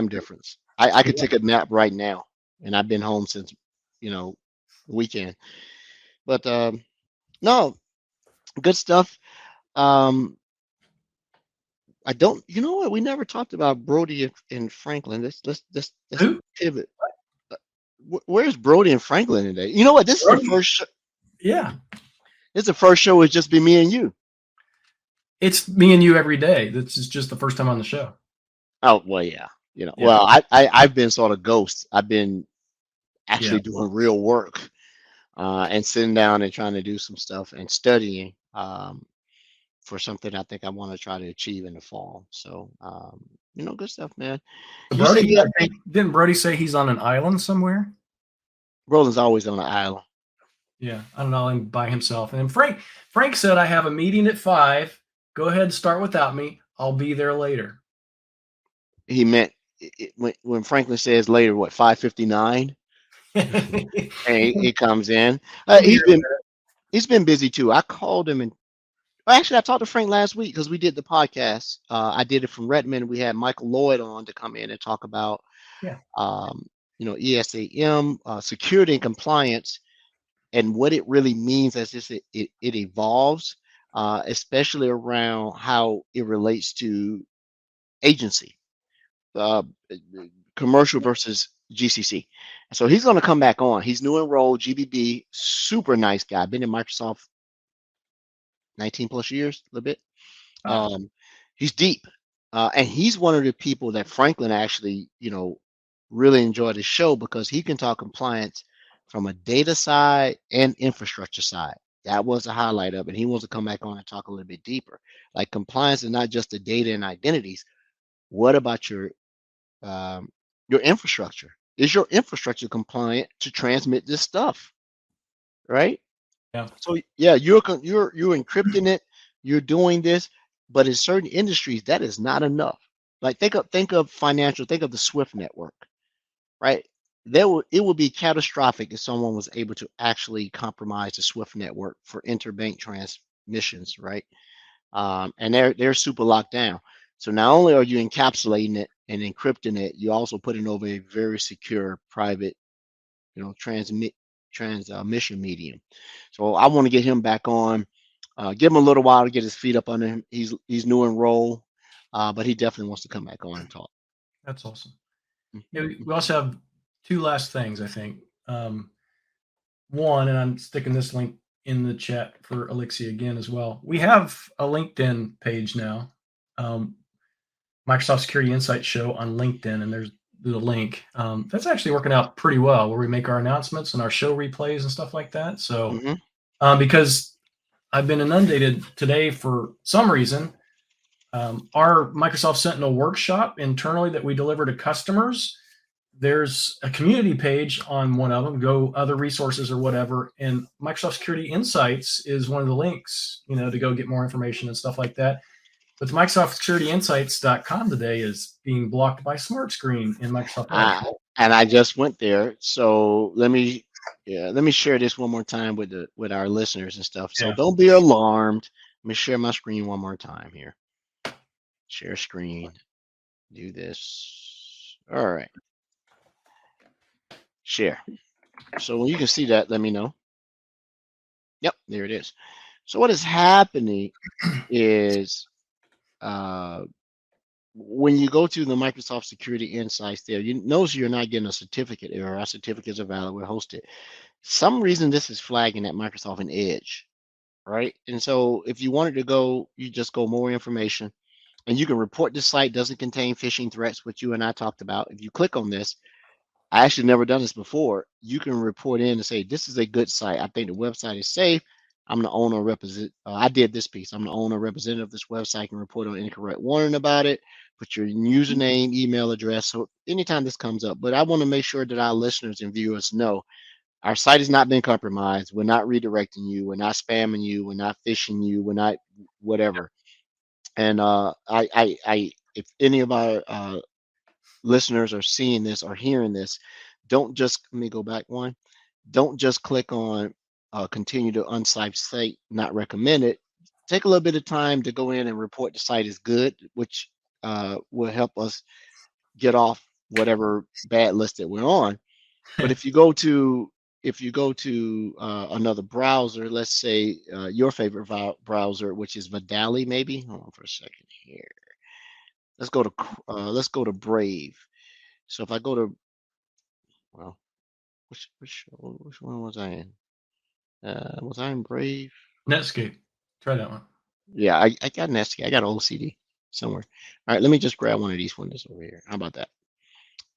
difference. I could take a nap right now, and I've been home since, the weekend. But no, good stuff. I don't. You know what? We never talked about Brody and Franklin. Let's pivot. Where's Brody and Franklin today? You know what? This is the first show. Yeah. This is the first show. It's just be me and you. It's me and you every day. This is just the first time on the show. Oh, well, yeah. Well, I've been sort of ghost. I've been actually doing real work and sitting down and trying to do some stuff and studying for something I think I want to try to achieve in the fall. So, good stuff, man. Didn't Brody say he's on an island somewhere? Roland's always on an island. Yeah, on an island by himself. And Frank said, I have a meeting at 5. Go ahead and start without me. I'll be there later. He meant when Franklin says later, what, 5:59? And he comes in. He's been busy too. I called him and actually I talked to Frank last week because we did the podcast. I did it from Redmond. We had Michael Lloyd on to come in and talk about ESAM, security and compliance, and what it really means as it evolves, especially around how it relates to agency, commercial versus GCC. So he's going to come back on. He's new enrolled, GBB, super nice guy. Been in Microsoft 19 plus years, a little bit. He's deep. And he's one of the people that Franklin actually, really enjoyed the show because he can talk compliance from a data side and infrastructure side. That was the highlight of it. He wants to come back on and talk a little bit deeper. Like compliance is not just the data and identities. What about your infrastructure? Is your infrastructure compliant to transmit this stuff? Right? Yeah. So yeah, you're encrypting it, you're doing this, but in certain industries that is not enough. Like think of financial, think of the SWIFT network, right? It would be catastrophic if someone was able to actually compromise the SWIFT network for interbank transmissions, right? And they're super locked down. So not only are you encapsulating it and encrypting it, you also put it over a very secure private, transmission medium. So I want to get him back on, give him a little while to get his feet up under him. He's new in role, but he definitely wants to come back on and talk. That's awesome. Yeah, we also have 2 last things, I think. One, and I'm sticking this link in the chat for Elixia again as well. We have a LinkedIn page now, Microsoft Security Insights Show on LinkedIn, and the link. That's actually working out pretty well, where we make our announcements and our show replays and stuff like that. So because I've been inundated today for some reason, our Microsoft Sentinel workshop internally that we deliver to customers, there's a community page on one of them, go other resources or whatever, and Microsoft Security Insights is one of the links, to go get more information and stuff like that. But the Microsoft Security Insights.com today is being blocked by Smart Screen in Microsoft Edge. And I just went there. So let me share this one more time with our listeners and stuff. So don't be alarmed. Let me share my screen one more time here. Share screen. Do this. All right. Share. So when you can see that, let me know. Yep, there it is. So what is happening is when you go to the Microsoft Security Insights there, you notice you're not getting a certificate error. Our certificates are valid. We're hosted. Some reason this is flagging at Microsoft and Edge, right? And so if you wanted to go, you just go more information, and you can report this site doesn't contain phishing threats, which you and I talked about. If you click on this, I actually never done this before. You can report in and say, this is a good site. I think the website is safe. I'm the owner represent. I did this piece. I'm the owner representative of this website. I can report on incorrect warning about it. Put your username, email address. So anytime this comes up, but I want to make sure that our listeners and viewers know our site has not been compromised. We're not redirecting you. We're not spamming you. We're not phishing you. We're not whatever. And if any of our listeners are seeing this or hearing this, don't just, let me go back one. Don't just click on continue to unsafe site, not recommended. Take a little bit of time to go in and report the site is good, which will help us get off whatever bad list that we're on. But if you go to another browser, let's say your favorite browser, which is Vidali, maybe. Hold on for a second here. Let's go to Brave. So if I go to, well, which one was I in? Was I in Brave? Netscape. Try that one. Yeah, I got Netscape. I got an OCD somewhere. All right, let me just grab one of these windows over here. How about that?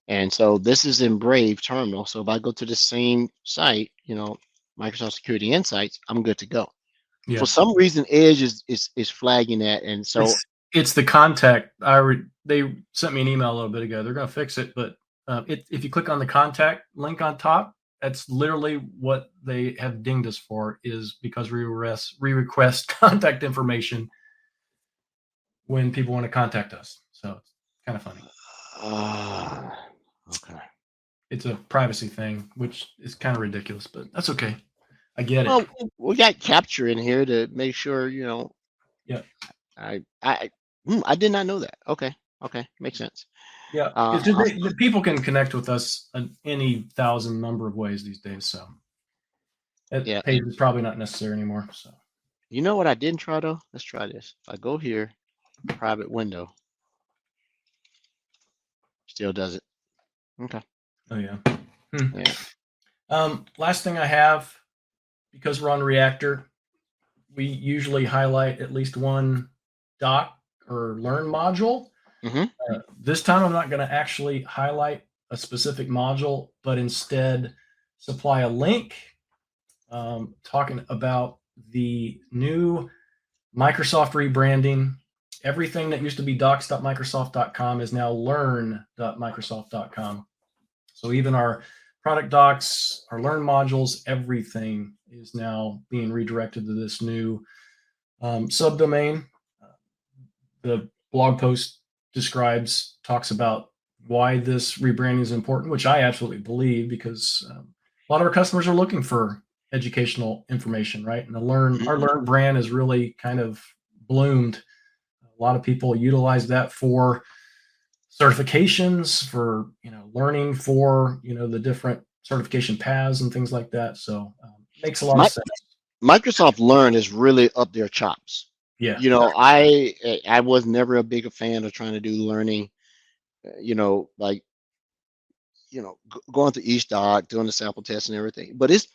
And so this is in Brave Terminal. So if I go to the same site, Microsoft Security Insights, I'm good to go. Yeah. For some reason, Edge is flagging that, and so it's the contact. They sent me an email a little bit ago. They're going to fix it, but if you click on the contact link on top, that's literally what they have dinged us for, is because we request contact information when people want to contact us. So it's kind of funny. Okay. It's a privacy thing, which is kind of ridiculous, but that's okay. I get it. Well, we got capture in here to make sure, Yeah. I did not know that. Okay. Makes sense. Yeah. People can connect with us in any 1,000 number of ways these days. So that page is probably not necessary anymore. So, you know what I didn't try though? Let's try this. If I go here, private window, still does it. Okay. Oh yeah. Yeah. Last thing I have, because we're on Reactor, we usually highlight at least one doc or learn module. Mm-hmm. This time I'm not going to actually highlight a specific module, but instead supply a link talking about the new Microsoft rebranding. Everything that used to be docs.microsoft.com is now learn.microsoft.com. So even our product docs, our learn modules, everything is now being redirected to this new subdomain. The blog post talks about why this rebranding is important, which I absolutely believe, because a lot of our customers are looking for educational information, right? And our Learn brand has really kind of bloomed. A lot of people utilize that for certifications, for learning, for the different certification paths and things like that. So it makes a lot of sense. Microsoft Learn is really up their chops. Yeah. I was never a big fan of trying to do learning, going through each doc, doing the sample test and everything. But it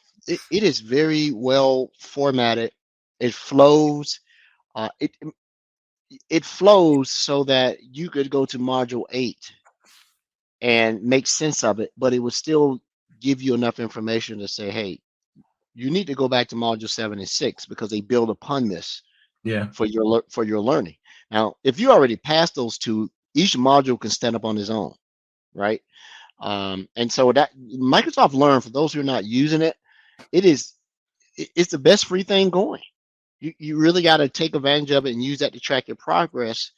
is very well formatted. It flows. It flows so that you could go to module 8 and make sense of it, but it would still give you enough information to say, hey, you need to go back to module 7 and 6 because they build upon this for your learning. Now, if you already passed those two, each module can stand up on its own, right? And so that Microsoft Learn, for those who are not using it, it's the best free thing going. You really got to take advantage of it and use that to track your progress.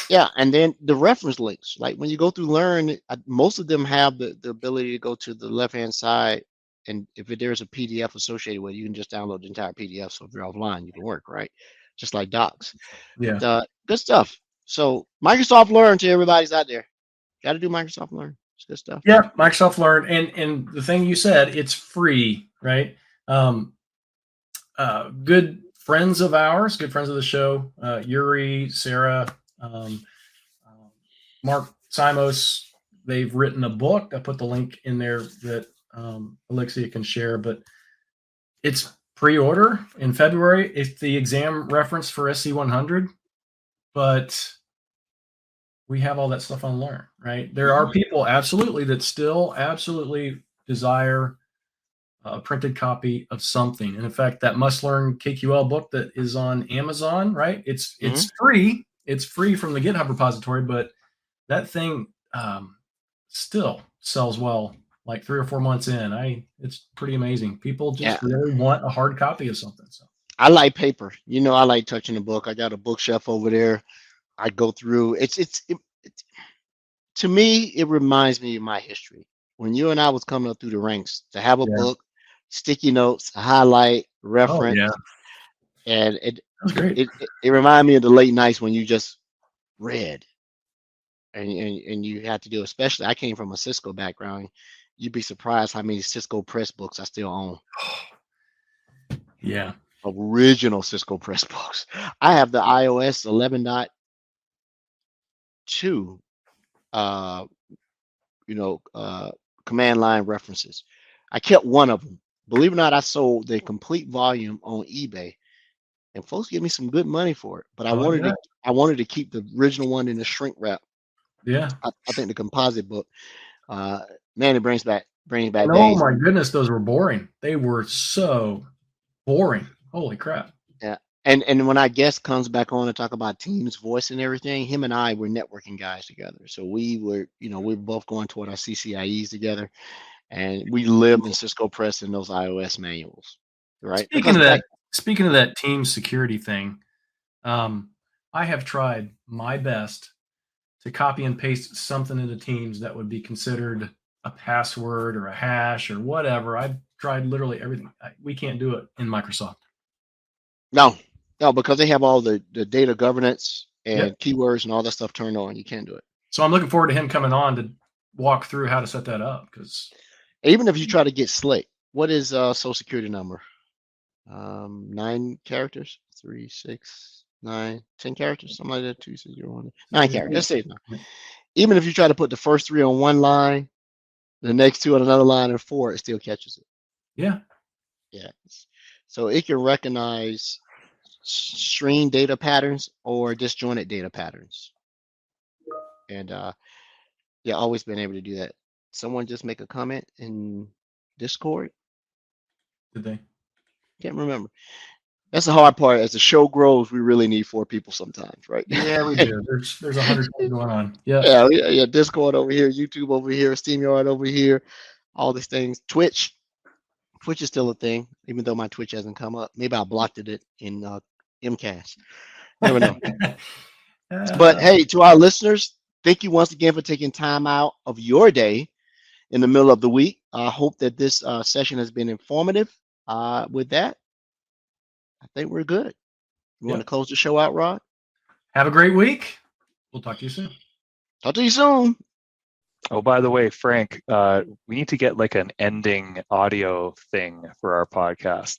Yeah, and then the reference links, like when you go through Learn, most of them have the ability to go to the left-hand side, and if there's a PDF associated with it, you can just download the entire PDF. So if you're offline, you can work, right? Just like Docs. Yeah. But, good stuff. So Microsoft Learn, to everybody's out there, got to do Microsoft Learn. It's good stuff. Yeah, Microsoft Learn, and the thing you said, it's free, right? Good friends of ours, good friends of the show, Yuri, Sarah, Mark Simos, they've written a book. I put the link in there that Alexia can share, but it's pre-order in February. It's the exam reference for SC100, but we have all that stuff on Learn, right? There are people absolutely that still absolutely desire a printed copy of something. And in fact, that Must Learn KQL book that is on Amazon, right? It's free. It's free from the GitHub repository, but that thing still sells well, like 3 or 4 months in. It's pretty amazing. People just really want a hard copy of something. So I like paper. I like touching the book. I got a bookshelf over there. I go through. It's to me, it reminds me of my history. When you and I was coming up through the ranks, to have a book, sticky notes, highlight, reference, and it reminded me of the late nights when you just read. And you had to do, especially I came from a Cisco background. You'd be surprised how many Cisco Press books I still own. Yeah. Original Cisco Press books. I have the iOS 11.2 command line references. I kept one of them. Believe it or not, I sold the complete volume on eBay, and folks give me some good money for it. But I wanted to keep the original one in the shrink wrap. Yeah, I think the composite book, man, it brings back days. Oh my goodness, those were boring. They were so boring. Holy crap. Yeah. And when our guest comes back on to talk about Teams voice and everything, him and I were networking guys together. So we were, we're both going toward our CCIEs together, and we lived in Cisco Press in those iOS manuals, right? Speaking of that Teams security thing, I have tried my best to copy and paste something into Teams that would be considered a password or a hash or whatever. I've tried literally everything. We can't do it in Microsoft. No, because they have all the data governance and keywords and all that stuff turned on. You can't do it. So I'm looking forward to him coming on to walk through how to set that up. Because even if you try to get Slick, what is social security number? 9 characters, 3, 6, 9, 10 characters, something like that. 2, 6, 0, 1, 9 characters. Let's say 9. Even if you try to put the first 3 on one line, the next 2 on another line, and 4, it still catches it. Yeah. So it can recognize string data patterns or disjointed data patterns. And always been able to do that. Someone just make a comment in Discord. Did they? Can't remember. That's the hard part. As the show grows, we really need 4 people sometimes, right? Yeah, we do. There's 100 things going on. Yeah. Discord over here, YouTube over here, StreamYard over here, all these things. Twitch is still a thing, even though my Twitch hasn't come up. Maybe I blocked it in MCAS. Never know. But hey, to our listeners, thank you once again for taking time out of your day in the middle of the week. I hope that this session has been informative. With that, I think we're good. You want to close the show out, Rod? Have a great week. We'll talk to you soon. Talk to you soon. Oh, by the way, Frank, we need to get like an ending audio thing for our podcast.